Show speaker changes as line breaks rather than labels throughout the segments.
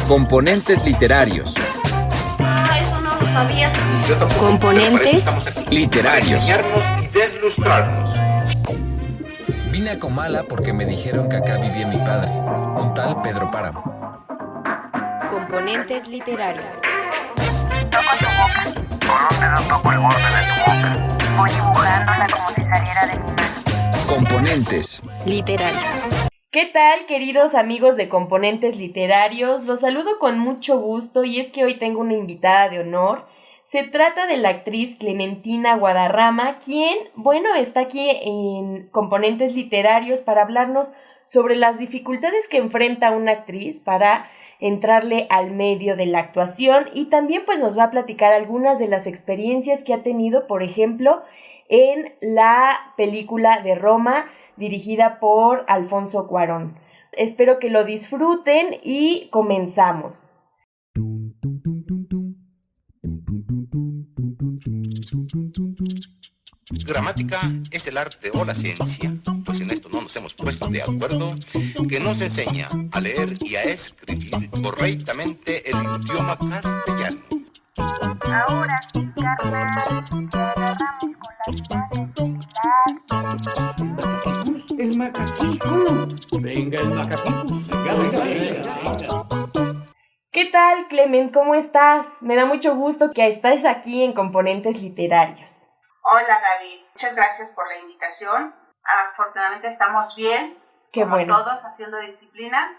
Componentes literarios.
Eso no lo sabía.
Componentes
Literarios.
Enseñarnos y deslustrarnos.
Vine a Comala porque me dijeron que acá vivía mi padre, un tal Pedro Páramo.
Componentes literarios.
Toco tu boca.
Con un dedo toco el borde de tu boca.
Voy dibujándola como si saliera de mi mano.
Componentes
Literarios.
¿Qué tal, queridos amigos de Componentes Literarios? Los saludo con mucho gusto y es que hoy tengo una invitada de honor. Se trata de la actriz Clementina Guadarrama, quien, está aquí en Componentes Literarios para hablarnos sobre las dificultades que enfrenta una actriz para entrarle al medio de la actuación y también pues nos va a platicar algunas de las experiencias que ha tenido, por ejemplo, en la película de Roma, dirigida por Alfonso Cuarón. Espero que lo disfruten y comenzamos.
Gramática es el arte o la ciencia, pues en esto no nos hemos puesto de acuerdo, que nos enseña a leer y a escribir correctamente el idioma castellano.
Ahora, carnal, te agarramos con las
El macaquito. Venga, el macaquito. Venga.
¿Qué tal, Clemen? ¿Cómo estás? Me da mucho gusto que estés aquí en Componentes Literarios.
Hola Gaby, muchas gracias por la invitación. Afortunadamente estamos bien,
Qué
como
bueno.
todos, haciendo disciplina.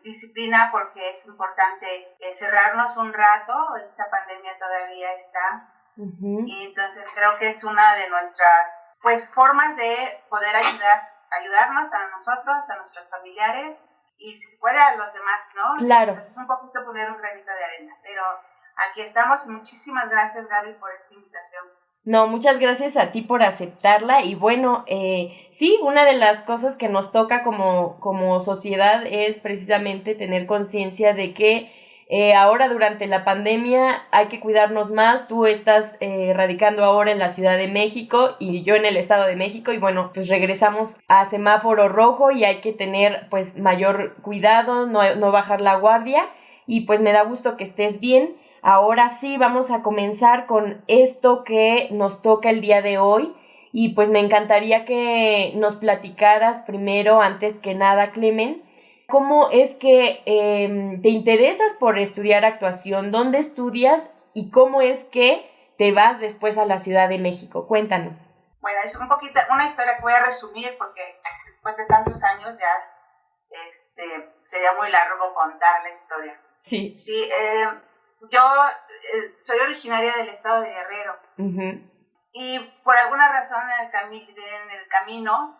Disciplina porque es importante cerrarnos un rato, esta pandemia todavía está.
Uh-huh.
Y entonces creo que es una de nuestras formas de poder ayudarnos a nosotros, a nuestros familiares y si se puede a los demás, ¿no?
Claro.
Entonces un poquito poner un granito de arena, pero aquí estamos y muchísimas gracias Gaby por esta invitación.
No, muchas gracias a ti por aceptarla y bueno, sí, una de las cosas que nos toca como sociedad es precisamente tener conciencia de que ahora durante la pandemia hay que cuidarnos más. Tú estás radicando ahora en la Ciudad de México y yo en el Estado de México y bueno, pues regresamos a semáforo rojo y hay que tener pues mayor cuidado, no bajar la guardia y pues me da gusto que estés bien. Ahora sí, vamos a comenzar con esto que nos toca el día de hoy y pues me encantaría que nos platicaras primero, antes que nada, Clemen, ¿cómo es que te interesas por estudiar actuación? ¿Dónde estudias y cómo es que te vas después a la Ciudad de México? Cuéntanos.
Bueno, es un poquito una historia que voy a resumir porque después de tantos años ya sería muy largo contar la historia.
Sí.
Sí, yo soy originaria del estado de Guerrero.
Uh-huh.
Y por alguna razón en el camino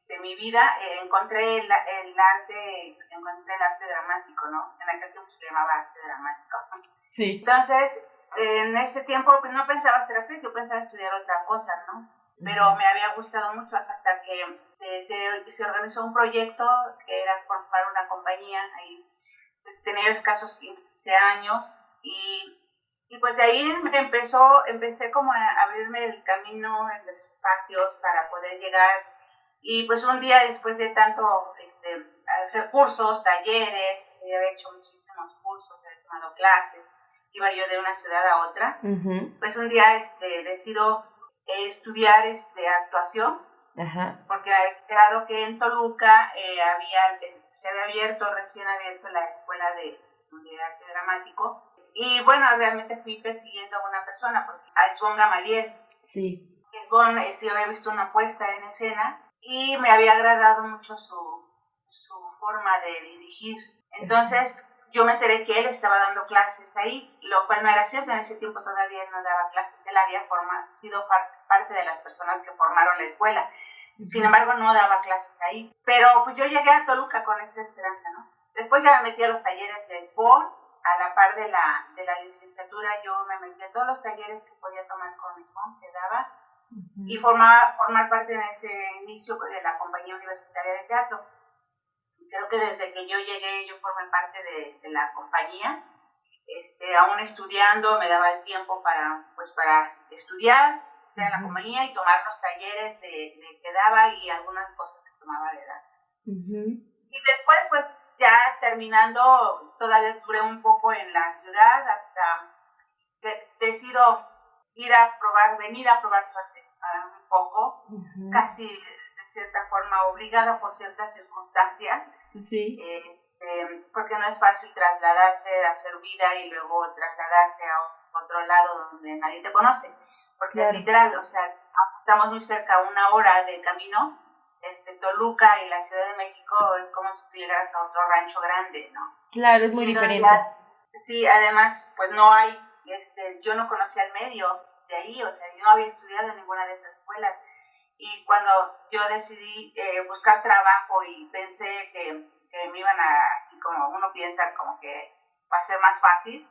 de mi vida encontré el arte dramático, ¿no? En aquel tiempo se llamaba arte dramático.
Sí.
Entonces, en ese tiempo pues, no pensaba ser actriz, yo pensaba estudiar otra cosa, ¿no? Pero me había gustado mucho hasta que se organizó un proyecto que era formar una compañía ahí. Pues tenía escasos 15 años y pues de ahí empecé como a abrirme el camino en los espacios para poder llegar y pues un día después de tanto hacer cursos, talleres, se había hecho muchísimos cursos, había tomado clases, iba yo de una ciudad a otra, uh-huh. Pues un día decido estudiar actuación. Ajá. Porque había enterado que en Toluca se había recién abierto la escuela de arte dramático y bueno, realmente fui persiguiendo a una persona, a Esbón Gamaliel.
Sí.
Esbón, yo había visto una puesta en escena y me había agradado mucho su forma de dirigir. Entonces yo me enteré que él estaba dando clases ahí, lo cual no era cierto, en ese tiempo todavía no daba clases, él había sido parte de las personas que formaron la escuela. Sin embargo, no daba clases ahí. Pero pues yo llegué a Toluca con esa esperanza, ¿no? Después ya me metí a los talleres de Esbón, a la par de la licenciatura, yo me metí a todos los talleres que podía tomar con Esbón, que daba, uh-huh. Y formar parte en ese inicio de la compañía universitaria de teatro. Creo que desde que yo llegué, yo formé parte de la compañía. Aún estudiando, me daba el tiempo para estudiar, estar en la compañía y tomar los talleres que daba y algunas cosas que tomaba de danza. Uh-huh. Y después, pues ya terminando, todavía duré un poco en la ciudad hasta que decido venir a probar suerte un poco, casi de cierta forma obligada por ciertas circunstancias.
Sí.
Porque no es fácil trasladarse, hacer vida y luego trasladarse a otro lado donde nadie te conoce, porque
Claro.
es literal, o sea, estamos muy cerca, 1 hora de camino. Toluca y la Ciudad de México es como si tú llegaras a otro rancho grande, ¿no?
Claro, es muy
Y
diferente.
Sí, además, pues no hay, yo no conocía el medio de ahí, o sea, yo no había estudiado en ninguna de esas escuelas. Y cuando yo decidí buscar trabajo y pensé que me iban así como uno piensa, como que va a ser más fácil,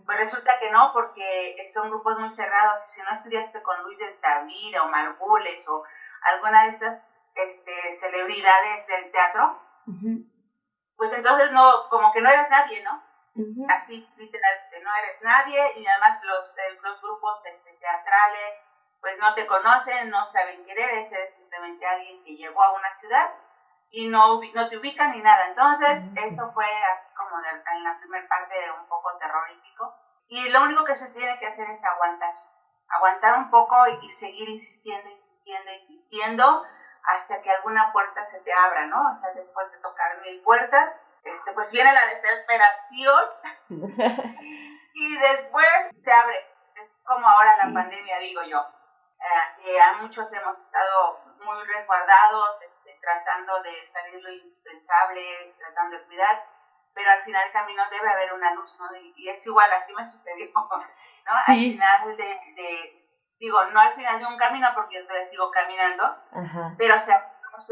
pues resulta que no, porque son grupos muy cerrados, y si no estudiaste con Luis de Tavira o Margules o alguna de estas celebridades del teatro, pues entonces no, como que no eres nadie, ¿no? Así, literalmente, no eres nadie, y además los grupos teatrales, pues no te conocen, no saben quién eres simplemente alguien que llegó a una ciudad y no te ubican ni nada. Entonces, eso fue así como en la primera parte un poco terrorífico. Y lo único que se tiene que hacer es aguantar un poco y seguir insistiendo hasta que alguna puerta se te abra, ¿no? O sea, después de tocar 1000 puertas, pues viene la desesperación y después se abre. Es como ahora la pandemia, digo yo. A muchos hemos estado muy resguardados, tratando de salir lo indispensable, tratando de cuidar, pero al final del camino debe haber una luz, ¿no? Y es igual, así me sucedió, ¿no?
Sí.
Al final digo, no al final de un camino, porque yo todavía sigo caminando, pero se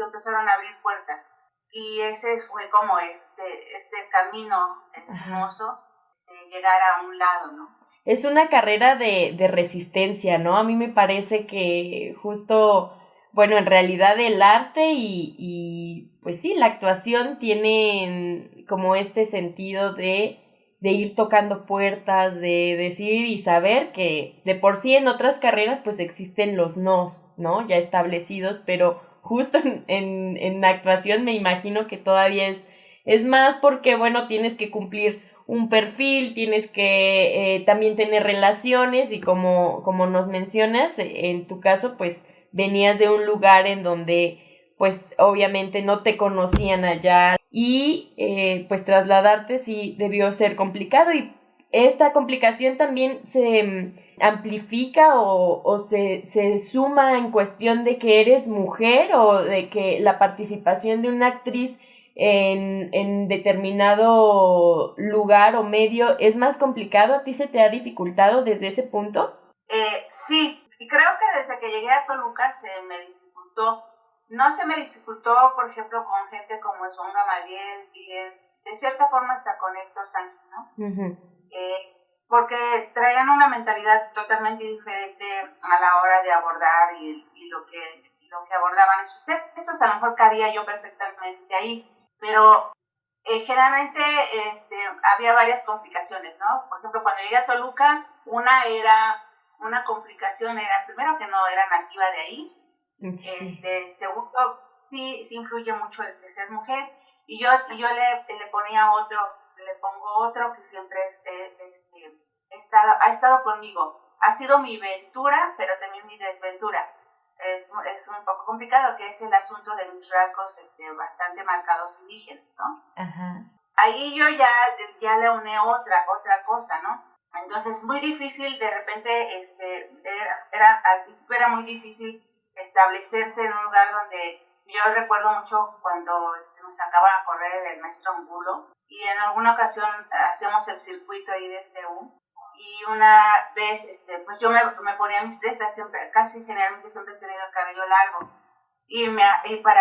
empezaron a abrir puertas. Y ese fue como este camino sinuoso de llegar a un lado, ¿no?
Es una carrera de resistencia, ¿no? A mí me parece que justo, bueno, en realidad el arte y pues sí, la actuación tienen como este sentido de ir tocando puertas, de decir y saber que de por sí en otras carreras pues existen los nos, ¿no? Ya establecidos, pero justo en la actuación me imagino que todavía es más porque, bueno, tienes que cumplir un perfil, tienes que también tener relaciones y como nos mencionas, en tu caso, pues venías de un lugar en donde pues obviamente no te conocían allá y pues trasladarte sí debió ser complicado y esta complicación también se amplifica o se suma en cuestión de que eres mujer o de que la participación de una actriz en determinado lugar o medio es más complicado. ¿A ti se te ha dificultado desde ese punto?
Sí, y creo que desde que llegué a Toluca se me dificultó. No se me dificultó, por ejemplo, con gente como Esbón Gamaliel y de cierta forma hasta con Héctor Sánchez, ¿no? Porque traían una mentalidad totalmente diferente a la hora de abordar y lo que abordaban esos textos. A lo mejor cabía yo perfectamente ahí, pero generalmente había varias complicaciones, ¿no? Por ejemplo, cuando llegué a Toluca, una complicación era, primero, que no era nativa de ahí. Segundo, sí influye mucho el que seas mujer, y yo le pongo otro que siempre ha estado conmigo. Ha sido mi ventura, pero también mi desventura. Es un poco complicado, que es el asunto de mis rasgos bastante marcados indígenas, ¿no?
Ajá.
Ahí yo ya le uní otra cosa, ¿no? Entonces es muy difícil, de repente, al principio era muy difícil establecerse en un lugar donde yo recuerdo mucho cuando nos sacaban a correr el maestro Angulo, y en alguna ocasión hacíamos el circuito ahí de CU, y una vez pues yo me ponía mis trenzas, generalmente siempre he tenido el cabello largo, y para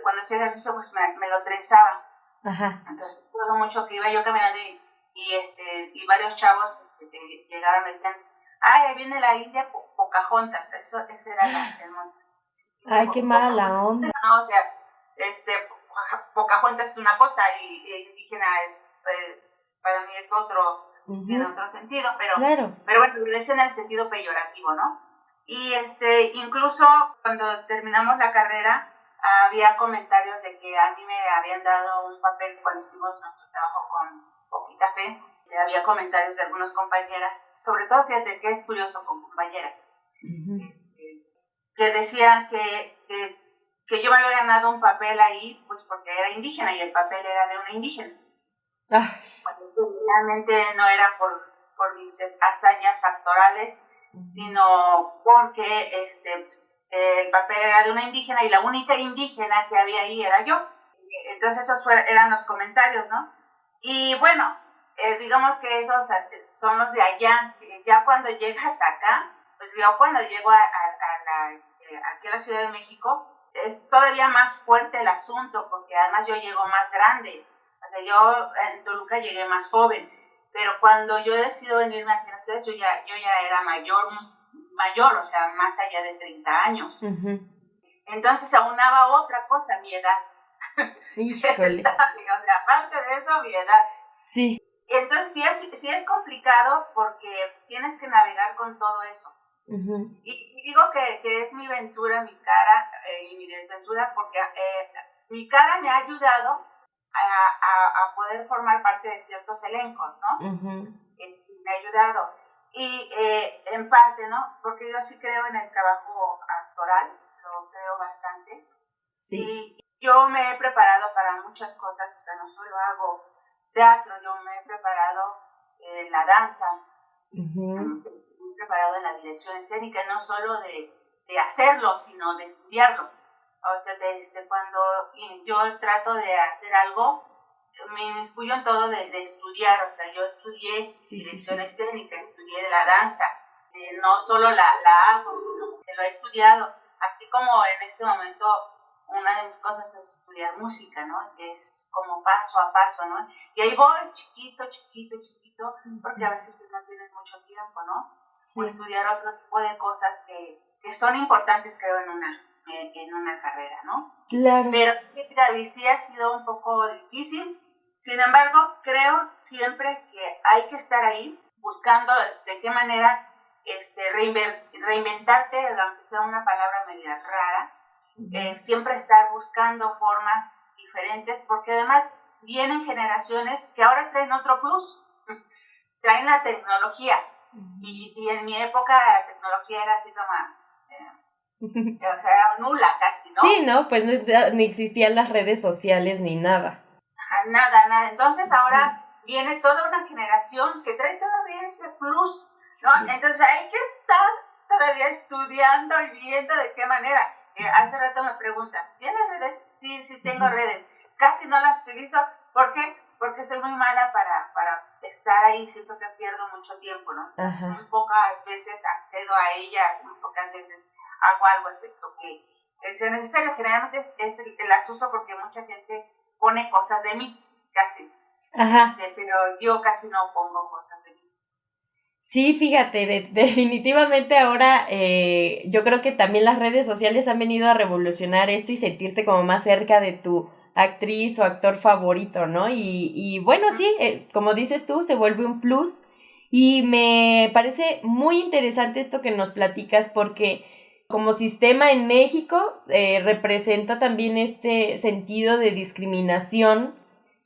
cuando hacía ejercicio pues me lo trenzaba.
Ajá.
Entonces recuerdo mucho que iba yo caminando y varios chavos que llegaban y me decían, ahí viene la India Pocahontas. Ese era el monte.
Ay, qué mala onda.
No, o sea, Pocahontas es una cosa y indígena para mí es otro, tiene otro sentido, pero bueno, lo decían en el sentido peyorativo, ¿no? Y incluso cuando terminamos la carrera, había comentarios de que a mí me habían dado un papel cuando hicimos nuestro trabajo con Poquita Fe. Había comentarios de algunas compañeras, sobre todo, fíjate que es curioso con compañeras, que decían que yo me había ganado un papel ahí, pues porque era indígena y el papel era de una indígena. Cuando realmente no era por mis hazañas actorales, sino porque el papel era de una indígena y la única indígena que había ahí era yo. Entonces esos eran los comentarios, ¿no? Y bueno, digamos que esos son los de allá. Ya cuando llegas acá, pues yo cuando llego aquí a la Ciudad de México, es todavía más fuerte el asunto, porque además yo llego más grande. O sea, yo en Toluca llegué más joven, pero cuando yo decido venirme aquí a la ciudad, yo ya era mayor, o sea, más allá de 30 años. Entonces aunaba otra cosa, mi edad.
Híjole.
O sea, aparte de eso, mi edad.
Sí.
Entonces sí es complicado porque tienes que navegar con todo eso. Y digo que es mi ventura, mi cara y mi desventura, porque mi cara me ha ayudado a poder formar parte de ciertos elencos, ¿no? Me ha ayudado. Y en parte, ¿no? Porque yo sí creo en el trabajo actoral, lo creo bastante.
Sí.
Y yo me he preparado para muchas cosas, o sea, no solo hago teatro, yo me he preparado en la danza, me he preparado en la dirección escénica, no solo de hacerlo, sino de estudiarlo. O sea, cuando yo trato de hacer algo, me inmiscuyo en todo de estudiar. O sea, yo estudié dirección escénica, estudié la danza, no solo la hago, sino que lo he estudiado. Así como en este momento una de mis cosas es estudiar música, ¿no? Que es como paso a paso, ¿no? Y ahí voy chiquito, porque a veces no tienes mucho tiempo, ¿no? O estudiar otro tipo de cosas que son importantes, creo, en una carrera, ¿no?
Claro.
Pero Gaby, sí ha sido un poco difícil. Sin embargo, creo siempre que hay que estar ahí buscando de qué manera reinventarte, aunque sea una palabra media rara, siempre estar buscando formas diferentes, porque además vienen generaciones que ahora traen otro plus, traen la tecnología, y en mi época la tecnología era así como, o sea, era nula casi, ¿no?
Sí, ¿no? Pues ni existían las redes sociales ni nada.
Nada. Entonces ahora viene toda una generación que trae todavía ese plus, ¿no? Sí. Entonces hay que estar todavía estudiando y viendo de qué manera. Hace rato me preguntas, ¿tienes redes? Sí, tengo redes. Casi no las utilizo. ¿Por qué? Porque soy muy mala para estar ahí. Siento que pierdo mucho tiempo, ¿no? Entonces, muy pocas veces accedo a ellas, muy pocas veces hago algo, excepto que sea necesario. Generalmente las uso porque mucha gente pone cosas de mí, casi. Pero yo casi no pongo cosas de mí.
Sí, fíjate, definitivamente ahora yo creo que también las redes sociales han venido a revolucionar esto y sentirte como más cerca de tu actriz o actor favorito, ¿no? Y bueno, sí, como dices tú, se vuelve un plus y me parece muy interesante esto que nos platicas porque como sistema en México representa también este sentido de discriminación,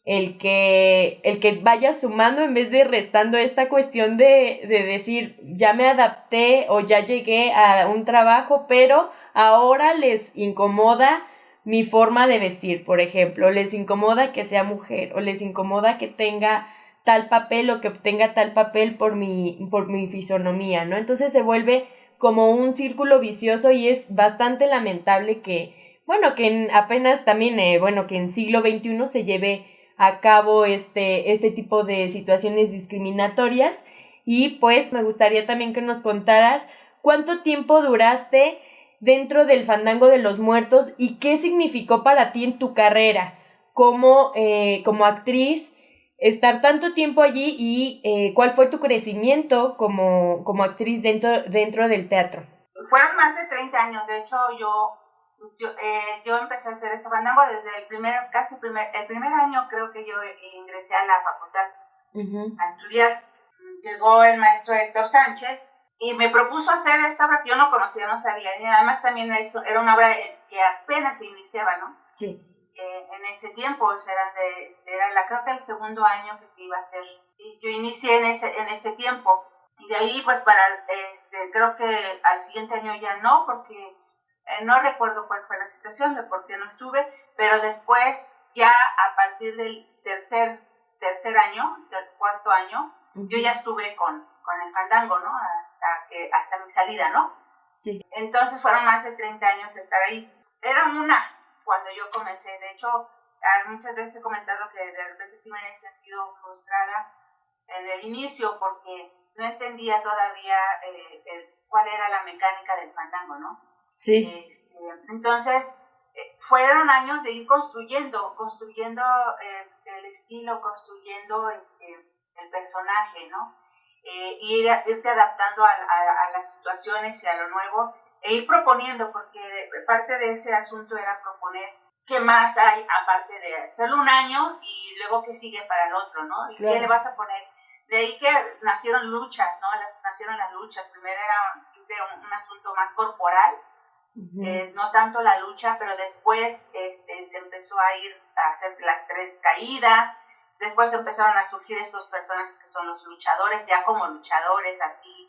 el que vaya sumando en vez de restando esta cuestión de decir ya me adapté o ya llegué a un trabajo, pero ahora les incomoda mi forma de vestir, por ejemplo, les incomoda que sea mujer o les incomoda que tenga tal papel o que obtenga tal papel por mi fisonomía, ¿no? Entonces se vuelve como un círculo vicioso y es bastante lamentable que apenas también, que en siglo XXI se lleve a cabo este tipo de situaciones discriminatorias y pues me gustaría también que nos contaras cuánto tiempo duraste dentro del Fandango de los Muertos y qué significó para ti en tu carrera como actriz estar tanto tiempo allí y cuál fue tu crecimiento como actriz dentro del teatro.
Fueron más de 30 años, de hecho yo empecé a hacer ese fandango desde el primer año, creo que yo ingresé a la facultad a estudiar. Llegó el maestro Héctor Sánchez Y me propuso hacer esta obra que yo no conocía, no sabía, y además también era una obra que apenas se iniciaba, ¿no?
Sí.
En ese tiempo, o sea, creo que el segundo año que se iba a hacer. Y yo inicié en ese tiempo. Y de ahí, pues, creo que al siguiente año ya no, porque no recuerdo cuál fue la situación de por qué no estuve, pero después, ya a partir del tercer año, del cuarto año, yo ya estuve con el fandango, ¿no? Hasta mi salida, ¿no?
Sí.
Entonces fueron más de 30 años estar ahí. Era cuando yo comencé. De hecho, muchas veces he comentado que de repente sí me he sentido frustrada en el inicio porque no entendía todavía cuál era la mecánica del fandango, ¿no?
Sí.
Entonces, fueron años de ir construyendo el estilo, construyendo el personaje, ¿no? Irte adaptando a las situaciones y a lo nuevo, e ir proponiendo, porque parte de ese asunto era proponer qué más hay aparte de hacerlo un año y luego qué sigue para el otro, ¿no? Y claro, qué le vas a poner. De ahí que nacieron luchas, ¿no? Nacieron las luchas. Primero era siempre un asunto más corporal, no tanto la lucha, pero después se empezó a ir a hacer las 3 caídas. Después empezaron a surgir estos personajes que son los luchadores, ya como luchadores, así.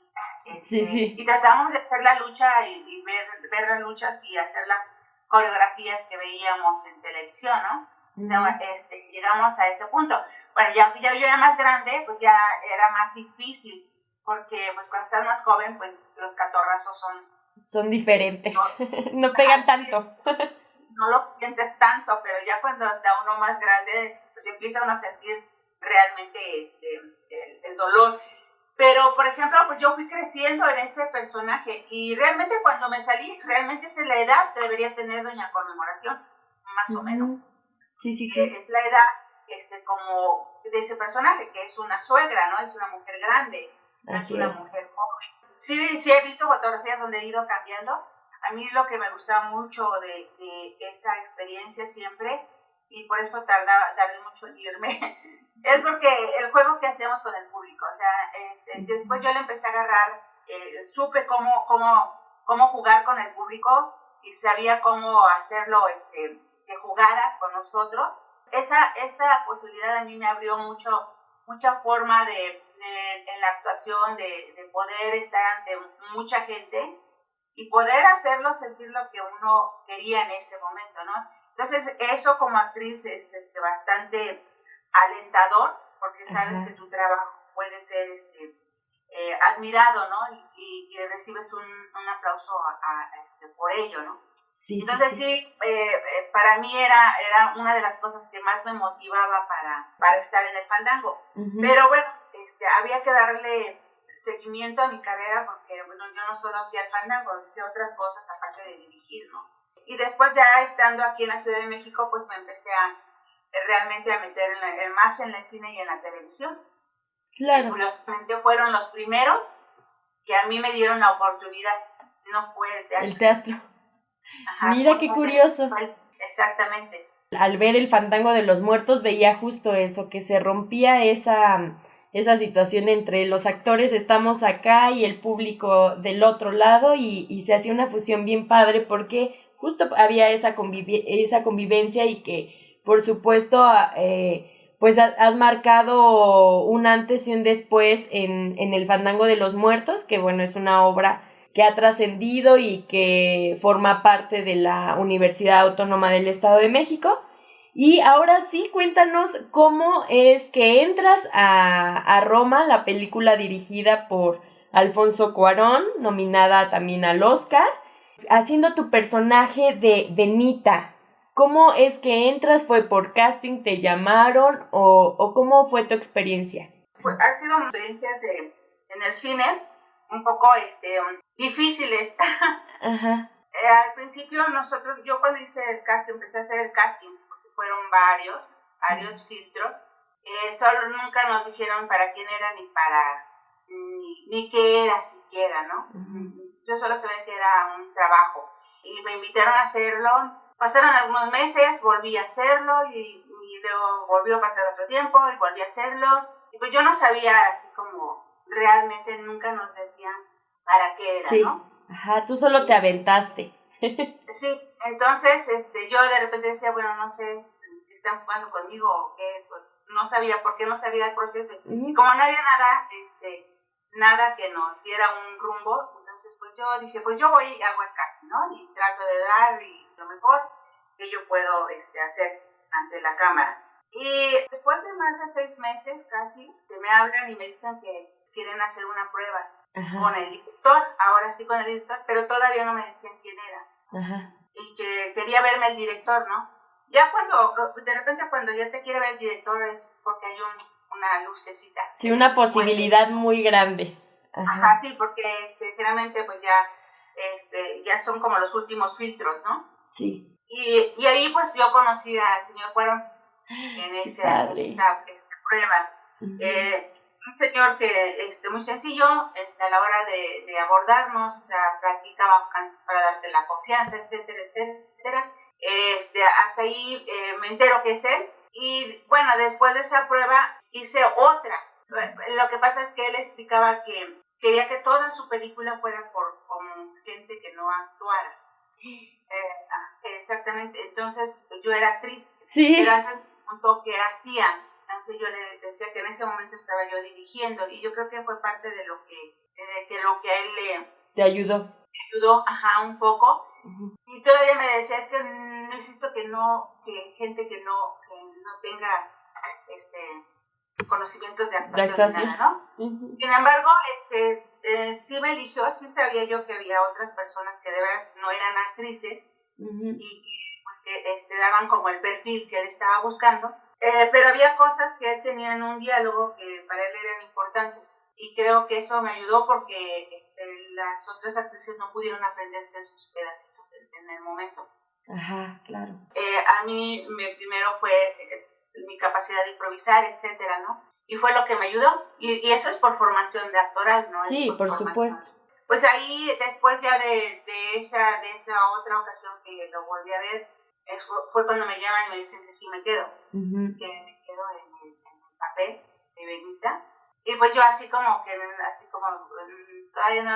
Sí.
Y tratamos de hacer la lucha y ver las luchas y hacer las coreografías que veíamos en televisión, ¿no? O sea, llegamos a ese punto. Bueno, ya yo era más grande, pues ya era más difícil, porque pues cuando estás más joven, pues los catorrazos
son diferentes, no pegan tanto.
No lo sientes tanto, pero ya cuando está uno más grande, pues empieza uno a sentir realmente el dolor. Pero, por ejemplo, pues yo fui creciendo en ese personaje y realmente cuando me salí, realmente esa es la edad que debería tener Doña Conmemoración, más o menos.
Sí.
Es la edad como de ese personaje, que es una suegra, ¿no? Es una mujer grande, no es una mujer joven. Sí he visto fotografías donde he ido cambiando. A mí lo que me gustaba mucho de esa experiencia siempre, y por eso tardé mucho en irme, es porque el juego que hacíamos con el público, o sea, después yo le empecé a agarrar, supe cómo jugar con el público y sabía cómo hacerlo, que jugara con nosotros. Esa posibilidad a mí me abrió mucha forma en la actuación, de poder estar ante mucha gente y poder hacerlo sentir lo que uno quería en ese momento, ¿no? Entonces, eso como actriz es bastante alentador, porque sabes que tu trabajo puede ser admirado, ¿no? Y recibes un aplauso por ello, ¿no?
Sí,
entonces sí, para mí era una de las cosas que más me motivaba para estar en el fandango. Pero bueno, había que darle seguimiento a mi carrera, porque bueno, yo no solo hacía el fandango, hacía otras cosas aparte de dirigir, ¿no? Y después ya estando aquí en la Ciudad de México, pues me empecé realmente a meter más en el cine y en la televisión.
Claro.
Y curiosamente fueron los primeros que a mí me dieron la oportunidad, no fue el teatro.
El teatro.
Ajá,
mira qué curioso.
Exactamente.
Al ver el fandango de los muertos veía justo eso, que se rompía esa situación entre los actores estamos acá y el público del otro lado y se hacía una fusión bien padre porque justo había esa convivencia y que por supuesto pues has marcado un antes y un después en el fandango de los muertos, que bueno, es una obra que ha trascendido y que forma parte de la Universidad Autónoma del Estado de México. Y ahora sí, cuéntanos cómo es que entras a Roma, la película dirigida por Alfonso Cuarón, nominada también al Oscar, haciendo tu personaje de Benita. ¿Cómo es que entras? ¿Fue por casting? ¿Te llamaron? ¿O cómo fue tu experiencia?
Pues ha sido experiencias en el cine un poco difíciles.
Ajá.
Al principio yo cuando hice el casting, empecé a hacer el casting, porque fueron varios filtros, solo nunca nos dijeron para quién era ni qué era siquiera, ¿no? Yo solo sabía que era un trabajo y me invitaron a hacerlo. Pasaron algunos meses, volví a hacerlo y luego volvió a pasar otro tiempo y volví a hacerlo. Y pues yo no sabía, así como realmente nunca nos decían para qué era,
Sí.
¿no?
Ajá, tú solo te aventaste.
Sí, entonces yo de repente decía, bueno, no sé si están jugando conmigo o qué, pues, no sabía, porque no sabía el proceso. Y como no había nada que nos diera un rumbo, entonces pues yo dije, pues yo voy y hago el casting, ¿no? Y trato de dar lo mejor que yo puedo hacer ante la cámara. Y después de más de 6 meses casi, me hablan y me dicen que quieren hacer una prueba con el director, ahora sí con el director, pero todavía no me decían quién era.
Ajá.
Y que quería verme el director, ¿no? Ya de repente cuando ya te quiere ver el director es porque hay una lucecita.
Sí, una posibilidad muy grande.
Ajá, sí, porque generalmente pues ya son como los últimos filtros, ¿no?
Sí.
Y ahí pues yo conocí al señor Cuarón en esta prueba. Un señor que muy sencillo, a la hora de abordarnos, o sea, platicaba antes para darte la confianza, etcétera, etcétera. Hasta ahí me entero que es él. Y bueno, después de esa prueba hice otra. Lo que pasa es que él explicaba que quería que toda su película fuera con gente que no actuara. Exactamente, entonces yo era actriz,
sí.
Pero antes me preguntó qué hacía. Entonces yo le decía que en ese momento estaba yo dirigiendo y yo creo que fue parte de lo que a él
te ayudó,
un poco. Y todavía me decía, es que necesito que gente que no tenga conocimientos de actuación, nada, ¿no? Sin embargo, sí me eligió, sí sabía yo que había otras personas que de veras no eran actrices y pues que daban como el perfil que él estaba buscando, pero había cosas que él tenía en un diálogo que para él eran importantes. Y creo que eso me ayudó porque las otras actrices no pudieron aprenderse sus pedacitos en el momento.
Ajá, claro.
A mí primero fue mi capacidad de improvisar, etcétera, ¿no? Y fue lo que me ayudó. Y eso es por formación de actoral, ¿no?
Sí,
es
por
formación.
supuesto.
Pues ahí, después ya de esa otra ocasión que lo volví a ver, fue cuando me llaman y me dicen que sí me quedo. Que me quedo en el papel de Benita. Y pues yo todavía no,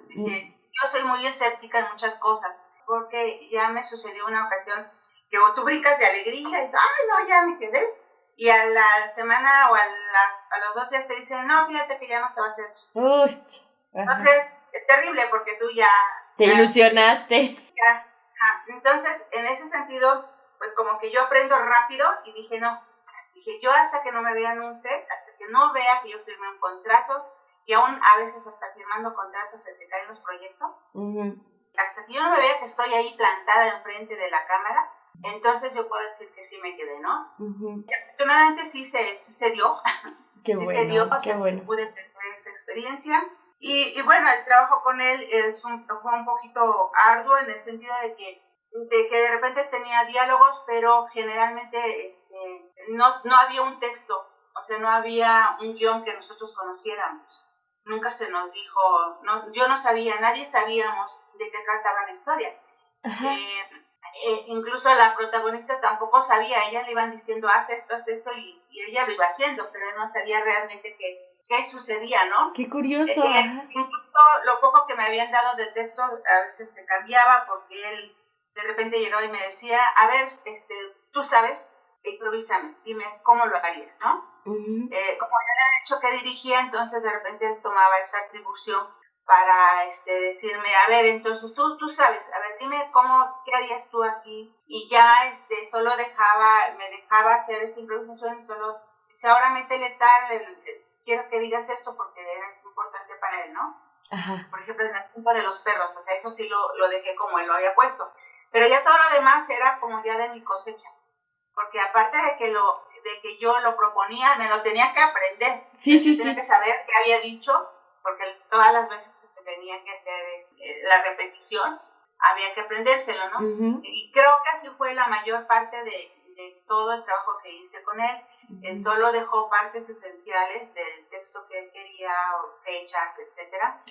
dije, yo soy muy escéptica en muchas cosas, porque ya me sucedió una ocasión que tú brincas de alegría y, ay, no, ya me quedé. Y a la semana o a los 2 días te dicen, no, fíjate que ya no se va a hacer. Entonces, es terrible porque tú ya...
Te ilusionaste.
Entonces, en ese sentido, pues como que yo aprendo rápido y dije, no. Dije, yo hasta que no me vea en un set, hasta que no vea que yo firme un contrato, y aún a veces hasta firmando contratos se te caen los proyectos, hasta que yo no me vea que estoy ahí plantada enfrente de la cámara, entonces yo puedo decir que sí me quedé, ¿no? Afortunadamente sí se dio,
qué
sí
bueno,
se dio,
qué bueno.
pude tener esa experiencia, y bueno, el trabajo con él fue un poquito arduo en el sentido de que de repente tenía diálogos, pero generalmente no había un texto, o sea, no había un guión que nosotros conociéramos. Nunca se nos dijo, yo no sabía, nadie sabíamos de qué trataba la historia. Incluso la protagonista tampoco sabía, ella le iban diciendo, haz esto, y ella lo iba haciendo, pero él no sabía realmente qué sucedía, ¿no?
Qué curioso.
Incluso lo poco que me habían dado de texto a veces se cambiaba porque él de repente llegaba y me decía, a ver, tú sabes, improvísame, dime cómo lo harías, ¿no? Como yo le había dicho que dirigía, entonces de repente él tomaba esa atribución para decirme, a ver, entonces tú sabes, a ver, dime qué harías tú aquí, y ya solo me dejaba hacer esa improvisación y solo dice, ahora métele tal, quiero que digas esto porque era importante para él, ¿no? Por ejemplo, en el punto de los perros, o sea, eso sí lo dejé como él lo había puesto. Pero ya todo lo demás era como ya de mi cosecha, porque aparte de que yo lo proponía, me lo tenía que aprender. Tenía que saber qué había dicho, porque todas las veces que se tenía que hacer la repetición, había que aprendérselo, ¿no? Y creo que así fue la mayor parte de todo el trabajo que hice con él. Solo dejó partes esenciales del texto que él quería, fechas, etcétera,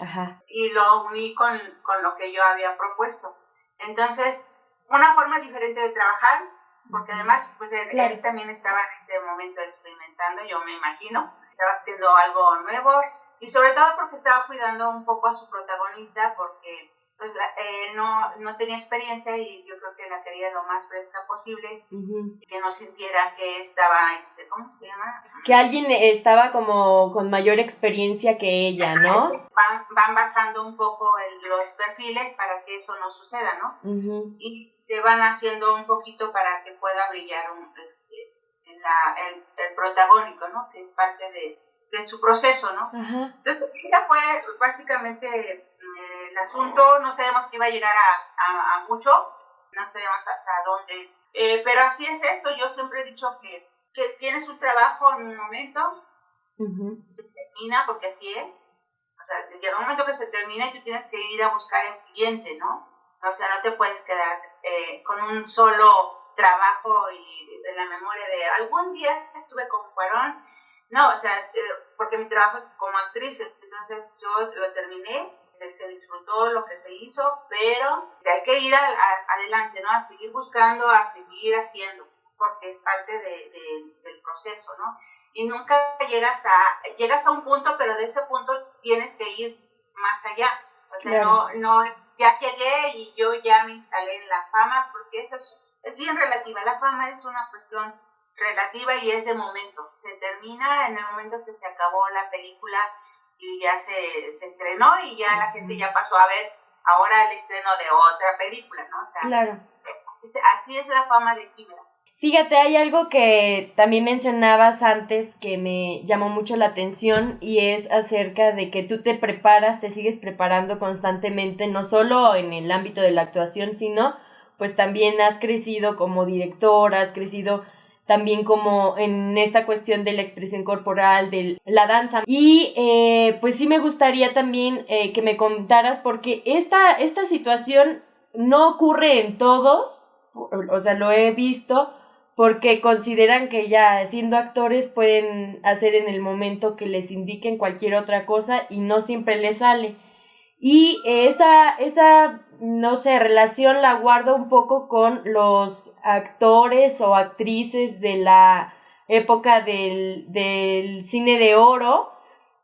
y lo uní con lo que yo había propuesto. Entonces, una forma diferente de trabajar, porque además, pues él también estaba en ese momento experimentando, yo me imagino, estaba haciendo algo nuevo Y sobre todo porque estaba cuidando un poco a su protagonista, porque pues no tenía experiencia y yo creo que la quería lo más fresca posible, que no sintiera que estaba, ¿cómo se llama?
Que alguien estaba como con mayor experiencia que ella, ¿no?
Van bajando un poco los perfiles para que eso no suceda, ¿no? Y te van haciendo un poquito para que pueda brillar el protagónico, ¿no? Que es parte de su proceso, ¿no?
Ajá.
Entonces, esa fue básicamente el asunto. No sabemos que iba a llegar a mucho, no sabemos hasta dónde, pero así es esto. Yo siempre he dicho que tienes un trabajo en un momento, se termina, porque así es. O sea, llega un momento que se termina y tú tienes que ir a buscar el siguiente, ¿no? O sea, no te puedes quedar con un solo trabajo y en la memoria de algún día estuve con Cuarón. No, o sea, porque mi trabajo es como actriz, entonces yo lo terminé, se disfrutó lo que se hizo, pero hay que ir adelante, ¿no? A seguir buscando, a seguir haciendo, porque es parte del proceso, ¿no? Y nunca llegas a un punto, pero de ese punto tienes que ir más allá. O sea, claro. no, ya llegué y yo ya me instalé en la fama, porque eso es bien relativa. La fama es una cuestión relativa y es de momento. Se termina en el momento que se acabó la película y ya se estrenó y ya la gente ya pasó a ver ahora el estreno de otra película, ¿no? O sea,
claro.
Así es la fama de efímera.
Fíjate, hay algo que también mencionabas antes que me llamó mucho la atención y es acerca de que tú te preparas, te sigues preparando constantemente, no solo en el ámbito de la actuación, sino pues también has crecido como directora, has crecido también como en esta cuestión de la expresión corporal, de la danza. Y pues sí me gustaría también que me contaras, porque esta situación no ocurre en todos, o sea, lo he visto, porque consideran que ya siendo actores pueden hacer en el momento que les indiquen cualquier otra cosa y no siempre les sale. Y esa no sé, relación la guardo un poco con los actores o actrices de la época del cine de oro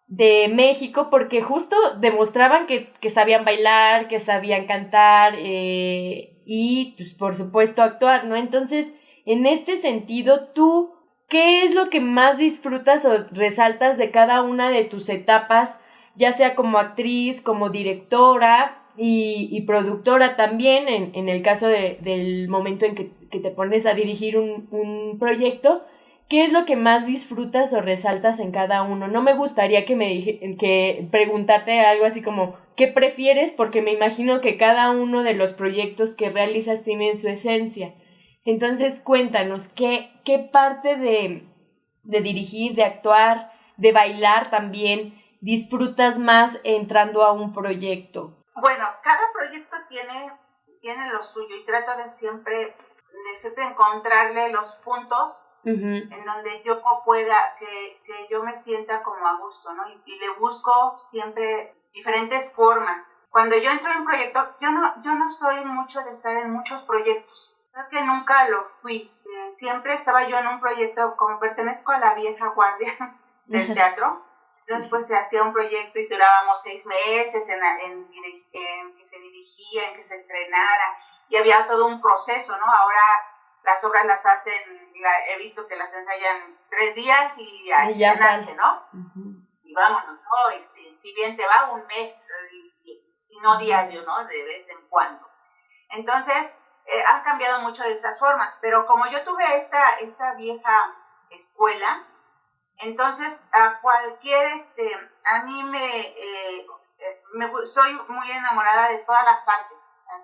de México, porque justo demostraban que sabían bailar, que sabían cantar y pues por supuesto actuar, ¿no? Entonces, en este sentido, ¿tú qué es lo que más disfrutas o resaltas de cada una de tus etapas, ya sea como actriz, como directora y productora también, en el caso del momento en que te pones a dirigir un proyecto? ¿Qué es lo que más disfrutas o resaltas en cada uno? No me gustaría que preguntarte algo así como ¿qué prefieres? Porque me imagino que cada uno de los proyectos que realizas tienen su esencia. Entonces cuéntanos, ¿qué parte de dirigir, de actuar, de bailar también disfrutas más entrando a un proyecto?
Bueno, cada proyecto tiene lo suyo y trato de siempre encontrarle los puntos en donde yo pueda, que yo me sienta como a gusto, ¿no? Y le busco siempre diferentes formas. Cuando yo entro en un proyecto, yo no soy mucho de estar en muchos proyectos. Creo que nunca lo fui. Siempre estaba yo en un proyecto, como pertenezco a la vieja guardia del teatro. Entonces, pues se hacía un proyecto y durábamos 6 meses en que se dirigía, en que se estrenara. Y había todo un proceso, ¿no? Ahora las obras las hacen, he visto que las ensayan 3 días y a estrenarse, ¿no? Y vámonos, ¿no? Si bien te va un mes y no diario, ¿no? De vez en cuando. Entonces, han cambiado mucho de esas formas, pero como yo tuve esta vieja escuela, entonces a cualquier, a mí soy muy enamorada de todas las artes, o sea,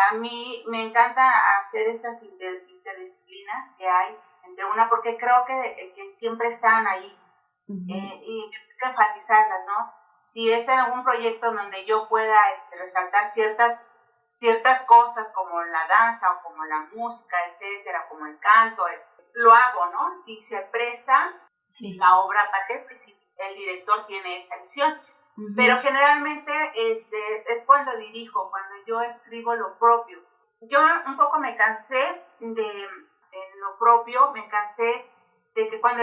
a mí me encanta hacer estas interdisciplinas que hay entre una, porque creo que siempre están ahí, y me gusta enfatizarlas, ¿no? Si es en algún proyecto donde yo pueda resaltar ciertas cosas como la danza o como la música, etcétera, como el canto, lo hago, ¿no? Si se presta la obra, aparte, pues si el director tiene esa visión. Pero generalmente es cuando dirijo, cuando yo escribo lo propio. Yo un poco me cansé de lo propio, me cansé de que cuando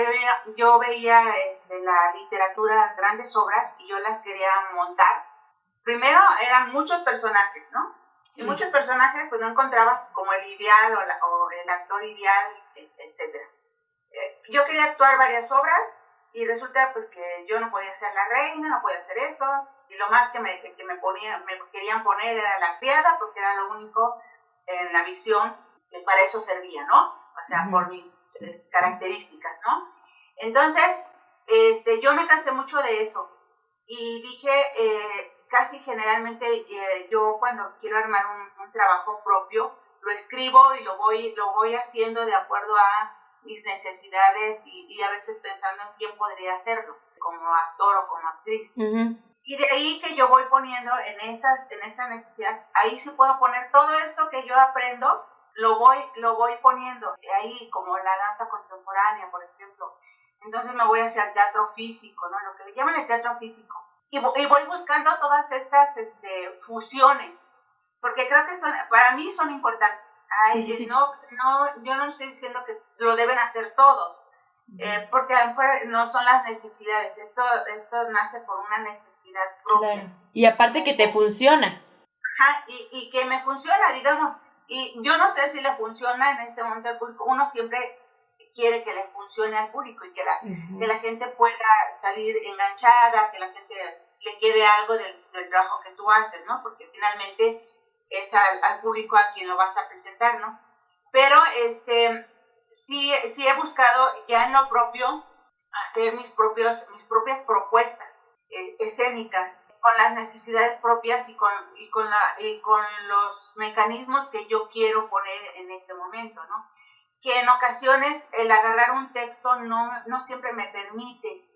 yo veía la literatura, grandes obras, y yo las quería montar, primero eran muchos personajes, ¿no? Sí. Y muchos personajes pues no encontrabas como el ideal o el actor ideal, etc. Yo quería actuar varias obras y resulta pues que yo no podía ser la reina, no podía hacer esto, y lo más que me querían poner era la criada, porque era lo único en la visión que para eso servía, ¿no? O sea, por mis características, ¿no? Entonces, yo me cansé mucho de eso y dije, casi generalmente yo cuando quiero armar un trabajo propio, lo escribo y lo voy haciendo de acuerdo a mis necesidades y a veces pensando en quién podría hacerlo, como actor o como actriz. Uh-huh. Y de ahí que yo voy poniendo en esas necesidades, ahí sí puedo poner todo esto que yo aprendo, lo voy poniendo, ahí como la danza contemporánea, por ejemplo. Entonces me voy hacia el teatro físico, ¿no? Lo que le llaman el teatro físico. Y voy buscando todas estas fusiones, porque creo que para mí son importantes. Sí. Yo no estoy diciendo que lo deben hacer todos, porque a lo mejor no son las necesidades. Esto nace por una necesidad propia.
Claro. Y aparte que te funciona.
Ajá, y que me funciona, digamos. Y yo no sé si le funciona en este momento al público. Uno siempre quiere que le funcione al público y que la gente pueda salir enganchada, que la gente le quede algo del trabajo que tú haces, ¿no? Porque finalmente es al público a quien lo vas a presentar, ¿no? Pero sí he buscado ya en lo propio hacer mis propias propuestas escénicas con las necesidades propias y con los mecanismos que yo quiero poner en ese momento, ¿no? Que en ocasiones el agarrar un texto no siempre me permite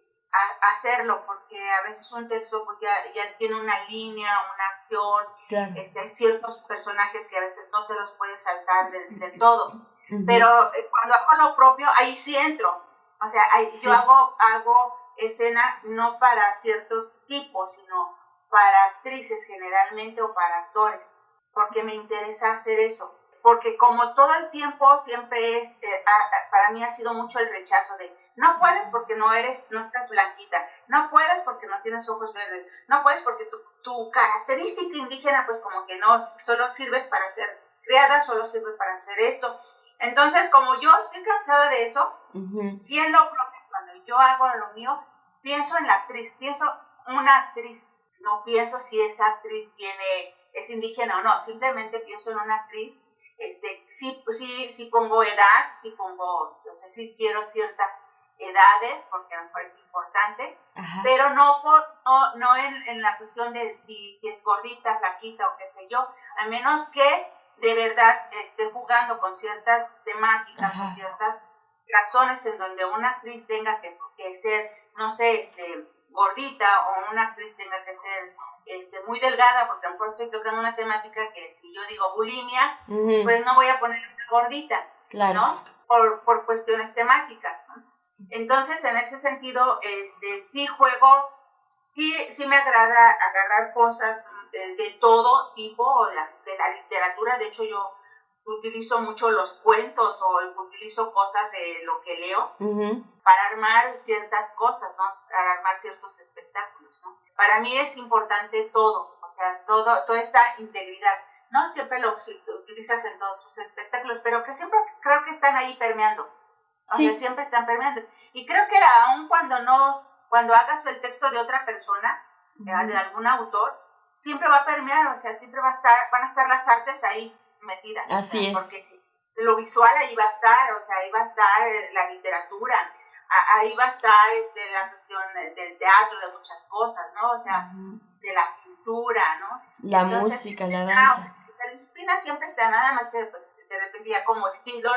hacerlo, porque a veces un texto pues ya tiene una línea, una acción, claro. Hay ciertos personajes que a veces no te los puedes saltar del todo, uh-huh. Pero cuando hago lo propio, ahí sí entro, o sea, sí. Yo hago escena no para ciertos tipos, sino para actrices generalmente o para actores, porque me interesa hacer eso. Porque como todo el tiempo siempre para mí ha sido mucho el rechazo de no puedes porque no estás blanquita, no puedes porque no tienes ojos verdes, no puedes porque tu característica indígena pues como que no, solo sirves para ser criada, solo sirves para hacer esto. Entonces como yo estoy cansada de eso, uh-huh. Sí en lo propio, cuando yo hago lo mío, pienso en la actriz, pienso una actriz, no pienso si esa actriz es indígena o no, simplemente pienso en una actriz. Sí pongo edad, sí quiero ciertas edades, porque a lo mejor es importante, ajá. Pero no en la cuestión de si es gordita, flaquita o qué sé yo, a menos que de verdad esté jugando con ciertas temáticas, ajá. O ciertas razones en donde una actriz tenga que ser, no sé, gordita, o una actriz tenga que ser muy delgada, porque a lo mejor estoy tocando una temática que si yo digo bulimia, uh-huh. Pues no voy a poner una gordita, claro. ¿No? Por cuestiones temáticas, ¿no? Entonces, en ese sentido, sí juego, sí me agrada agarrar cosas de todo tipo, de la literatura. De hecho, yo utilizo mucho los cuentos o utilizo cosas de lo que leo, uh-huh. Para armar ciertas cosas, ¿no? Para armar ciertos espectáculos, ¿no? Para mí es importante todo, o sea, toda esta integridad. No siempre lo utilizas en todos tus espectáculos, pero que siempre creo que están ahí permeando. Sí. O sea, siempre están permeando. Y creo que aun cuando hagas el texto de otra persona, uh-huh. De algún autor, siempre va a permear, o sea, siempre van a estar las artes ahí metidas.
Así, o sea, es.
Porque lo visual ahí va a estar, o sea, ahí va a estar la literatura, ahí va a estar la cuestión del teatro, de muchas cosas, ¿no? O sea, uh-huh. De la pintura, ¿no?
La entonces, música, la danza.
O sea, la disciplina siempre está, nada más que pues, de repente ya como estilo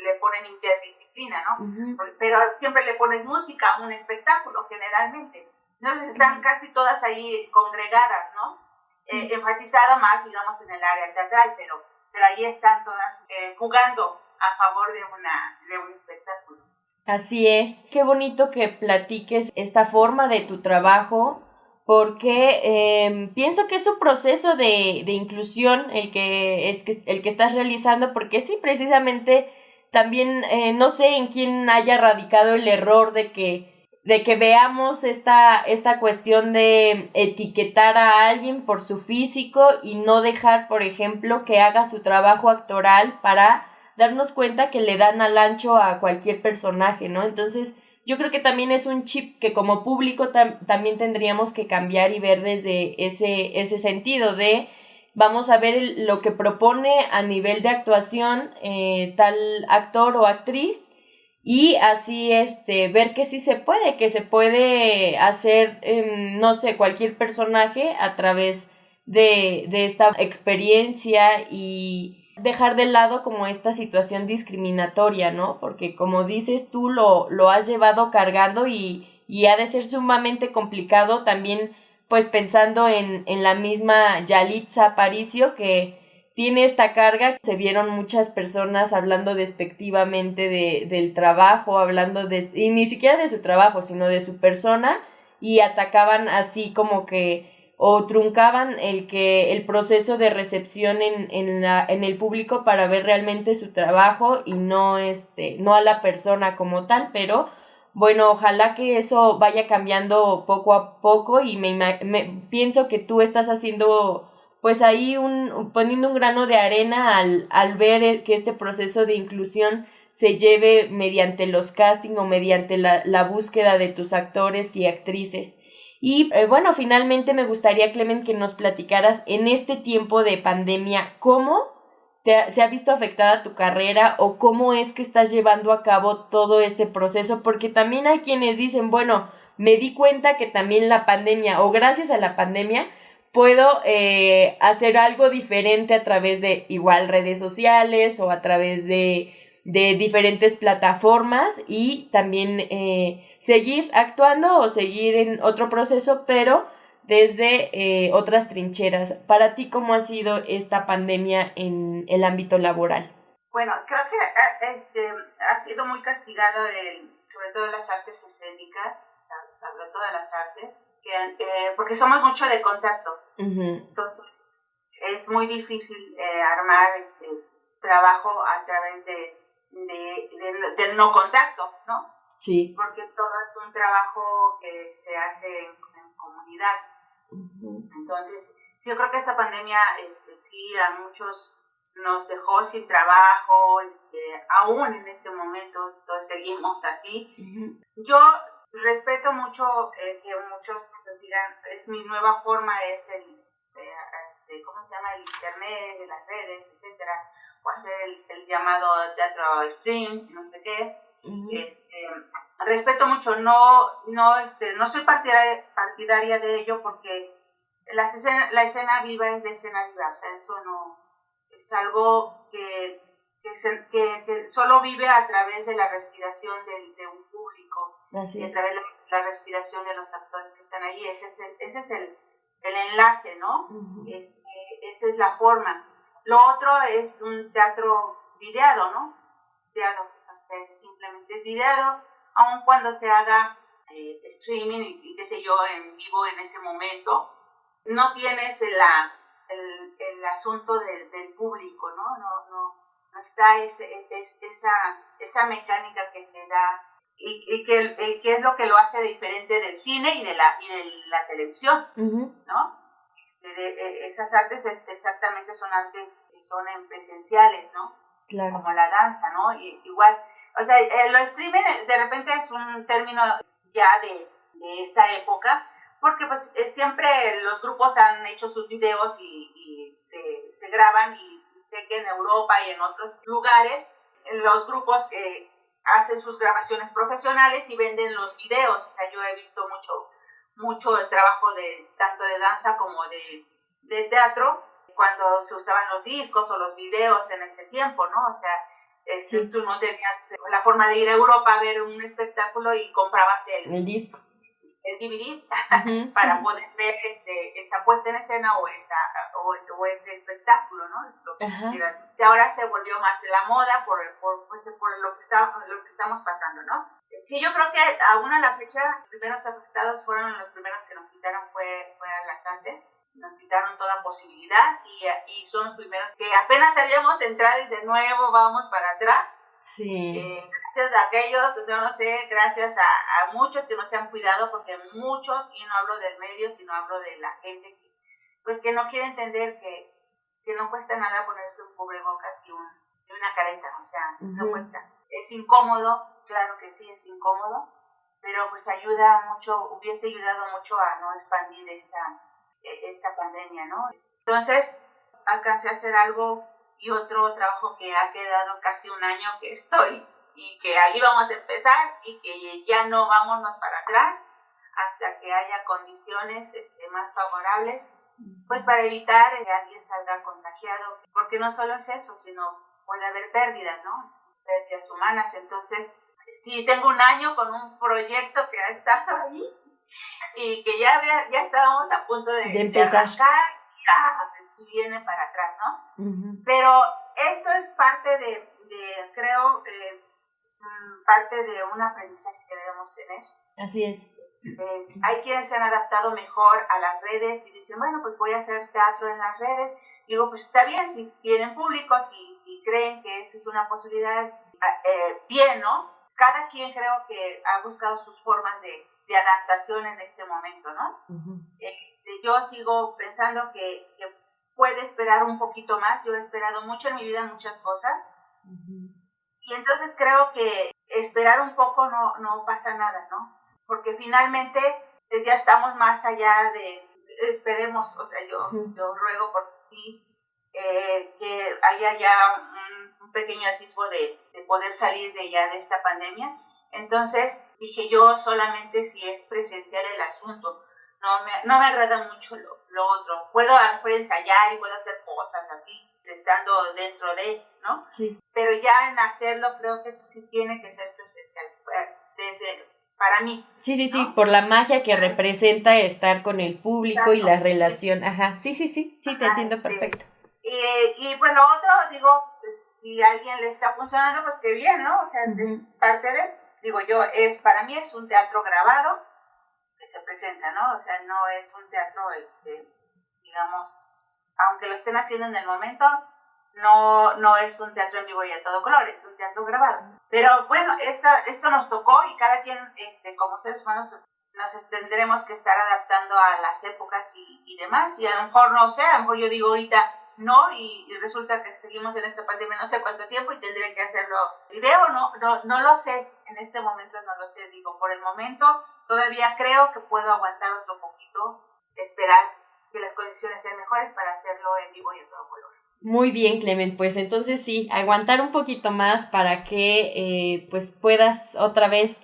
le ponen interdisciplina, ¿no? Uh-huh. Pero siempre le pones música a un espectáculo, generalmente. Entonces están uh-huh. Casi todas ahí congregadas, ¿no? Sí. Enfatizado más, digamos, en el área teatral, pero ahí están todas jugando a favor de un espectáculo.
Así es. Qué bonito que platiques esta forma de tu trabajo, porque pienso que es un proceso de inclusión el que estás realizando, porque sí, precisamente también no sé en quién haya radicado el error de que veamos esta cuestión de etiquetar a alguien por su físico y no dejar, por ejemplo, que haga su trabajo actoral para darnos cuenta que le dan al ancho a cualquier personaje, ¿no? Entonces, yo creo que también es un chip que como público también tendríamos que cambiar y ver desde ese sentido de vamos a ver lo que propone a nivel de actuación tal actor o actriz y así ver que sí se puede hacer, no sé, cualquier personaje a través de esta experiencia y dejar de lado como esta situación discriminatoria, ¿no? Porque como dices tú, lo has llevado cargando y ha de ser sumamente complicado también, pues pensando en la misma Yalitza Aparicio, que tiene esta carga. Se vieron muchas personas hablando despectivamente del trabajo, y ni siquiera de su trabajo, sino de su persona, y atacaban así como que o truncaban el proceso de recepción en el público para ver realmente su trabajo y no a la persona como tal, pero bueno, ojalá que eso vaya cambiando poco a poco y me pienso que tú estás haciendo pues ahí poniendo un grano de arena al ver que este proceso de inclusión se lleve mediante los castings o mediante la búsqueda de tus actores y actrices. Y bueno, finalmente me gustaría, Clement, que nos platicaras en este tiempo de pandemia, ¿cómo se ha visto afectada tu carrera o cómo es que estás llevando a cabo todo este proceso? Porque también hay quienes dicen, bueno, me di cuenta que también la pandemia o gracias a la pandemia puedo hacer algo diferente a través de igual redes sociales o a través de diferentes plataformas y también seguir actuando o seguir en otro proceso, pero desde otras trincheras. Para ti, ¿cómo ha sido esta pandemia en el ámbito laboral?
Bueno, creo que ha sido muy castigado sobre todo las artes escénicas, o sea, hablo de todas las artes, porque somos mucho de contacto. Uh-huh. Entonces, es muy difícil armar trabajo a través del no contacto, ¿no?
Sí.
Porque todo es un trabajo que se hace en comunidad. Uh-huh. Entonces, sí, yo creo que esta pandemia sí a muchos nos dejó sin trabajo, aún en este momento seguimos así. Uh-huh. Yo respeto mucho que muchos nos digan, es mi nueva forma, es ¿cómo se llama? El internet, las redes, etcétera, o hacer el llamado teatro stream, no sé qué. Uh-huh. Respeto mucho, no soy partidaria de ello porque la escena viva es de escena viva, o sea, eso no es algo que solo vive a través de la respiración de un público. Así y a través de la respiración de los actores que están allí. Ese es el enlace, ¿no? Uh-huh. Esa es la forma. Lo otro es un teatro videado, ¿no? Videado, o sea, simplemente es videado, aun cuando se haga streaming y qué sé yo, en vivo en ese momento, no tienes el asunto del público, ¿no? No está esa mecánica que se da y que es lo que lo hace diferente del cine y de la televisión, uh-huh. ¿no? Esas artes exactamente son artes que son presenciales, ¿no?
Claro.
Como la danza, ¿no? Y igual, o sea, lo streaming de repente es un término ya de esta época, porque pues siempre los grupos han hecho sus videos y se graban y sé que en Europa y en otros lugares los grupos hacen sus grabaciones profesionales y venden los videos. O sea, yo he visto mucho el trabajo tanto de danza como de teatro cuando se usaban los discos o los videos en ese tiempo, ¿no? O sea, sí. Tú no tenías la forma de ir a Europa a ver un espectáculo y comprabas el
disco,
el DVD uh-huh. para poder ver esa puesta en escena o ese espectáculo, ¿no? Lo que uh-huh. quisieras. Y ahora se volvió más la moda por lo que estamos pasando, ¿no? Sí, yo creo que aún a la fecha los primeros afectados fueron los primeros que nos quitaron fueron las artes, nos quitaron toda posibilidad y son los primeros que apenas habíamos entrado y de nuevo vamos para atrás.
Sí.
Gracias a aquellos, yo no sé, gracias a muchos que no se han cuidado, porque muchos, y no hablo del medio, sino hablo de la gente que, pues, que no quiere entender que no cuesta nada ponerse un cubrebocas y una careta, o sea, no cuesta. Es incómodo, claro que sí, es incómodo, pero pues ayuda mucho, hubiese ayudado mucho a no expandir esta pandemia, ¿no? Entonces, alcancé a hacer algo y otro trabajo que ha quedado casi un año que estoy y que ahí vamos a empezar y que ya no vámonos para atrás hasta que haya condiciones más favorables, pues para evitar que alguien salga contagiado, porque no solo es eso, sino puede haber pérdidas, ¿no? Pérdidas humanas. Entonces, sí, tengo un año con un proyecto que ha estado ahí y que ya estábamos a punto de
empezar.
Arrancar y viene para atrás, ¿no? Pero esto es parte de creo, parte de un aprendizaje que debemos tener.
Así es.
Hay quienes se han adaptado mejor a las redes y dicen, bueno, pues voy a hacer teatro en las redes. Digo, pues está bien, si tienen público, si creen que esa es una posibilidad, bien, ¿no? Cada quien creo que ha buscado sus formas de adaptación en este momento, ¿no? Yo sigo pensando que puede esperar un poquito más. Yo he esperado mucho en mi vida muchas cosas. Y entonces creo que esperar un poco no pasa nada, ¿no? Porque finalmente ya estamos más allá esperemos, o sea, yo ruego por sí que haya ya un pequeño atisbo de poder salir de esta pandemia. Entonces dije yo, solamente si es presencial el asunto, no me agrada mucho lo otro. Puedo a lo mejor ensayar y puedo hacer cosas así, estando dentro de, ¿no? Sí. Pero ya en hacerlo creo que sí tiene que ser presencial, para mí.
Sí, ¿no? Por la magia que representa estar con el público. Exacto. Y la relación. Ajá, sí, te entiendo perfecto.
Y pues lo otro, digo, pues, si a alguien le está funcionando, pues qué bien, ¿no? O sea, es parte digo yo, para mí es un teatro grabado que se presenta, ¿no? O sea, no es un teatro, digamos, aunque lo estén haciendo en el momento, no es un teatro en vivo y a todo color, es un teatro grabado. Pero bueno, esto nos tocó y cada quien, como seres humanos, nos tendremos que estar adaptando a las épocas y demás. Y a lo mejor, no sé, a lo mejor yo digo ahorita no, y resulta que seguimos en esta pandemia no sé cuánto tiempo y tendré que hacerlo video, no lo sé, en este momento no lo sé. Digo, por el momento todavía creo que puedo aguantar otro poquito, esperar que las condiciones sean mejores para hacerlo en vivo y a todo color.
Muy bien, Clement, pues entonces sí, aguantar un poquito más para que pues puedas otra vez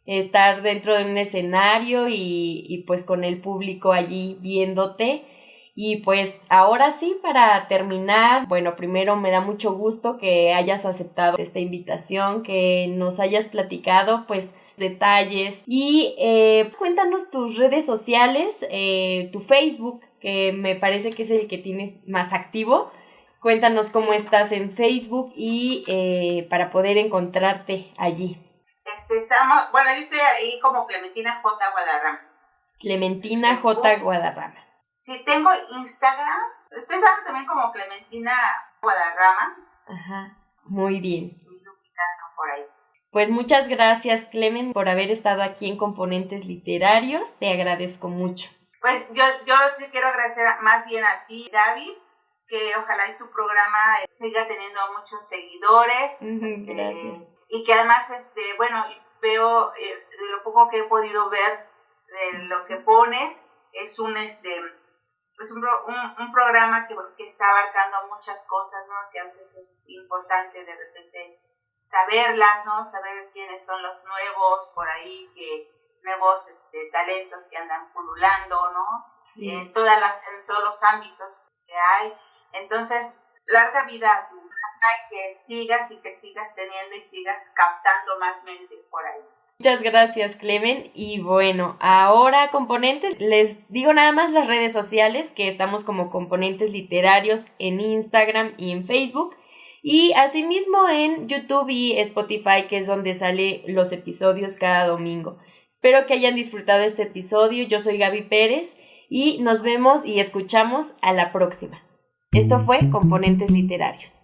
estar dentro de un escenario y pues con el público allí viéndote. Y pues ahora sí, para terminar, bueno, primero me da mucho gusto que hayas aceptado esta invitación, que nos hayas platicado pues detalles y cuéntanos tus redes sociales, tu Facebook, que me parece que es el que tienes más activo. Cuéntanos cómo estás en Facebook y para poder encontrarte allí.
Yo estoy ahí como Clementina J. Guadarrama.
Clementina J. Guadarrama.
Sí, tengo Instagram. Estoy dando también como Clementina Guadarrama.
Ajá, muy bien.
Estoy ubicando por ahí.
Pues muchas gracias, Clement, por haber estado aquí en Componentes Literarios. Te agradezco mucho.
Pues yo te quiero agradecer más bien a ti, David, que ojalá y tu programa siga teniendo muchos seguidores.
Gracias.
Y que además, veo de lo poco que he podido ver de lo que pones, es un programa que está abarcando muchas cosas, ¿no? Que a veces es importante de repente saberlas, ¿no? Saber quiénes son los nuevos por ahí, nuevos talentos que andan pululando, ¿no? Sí. En todos los ámbitos que hay. Entonces, larga vida a tu programa y que sigas teniendo y sigas captando más mentes por ahí.
Muchas gracias, Clement. Y bueno, ahora, componentes, les digo nada más las redes sociales, que estamos como Componentes Literarios en Instagram y en Facebook, y asimismo en YouTube y Spotify, que es donde salen los episodios cada domingo. Espero que hayan disfrutado este episodio. Yo soy Gaby Pérez y nos vemos y escuchamos a la próxima. Esto fue Componentes Literarios.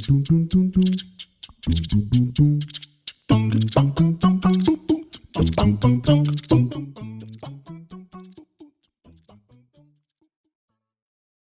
tum tum tum tum tum tum tum tum tum tum tum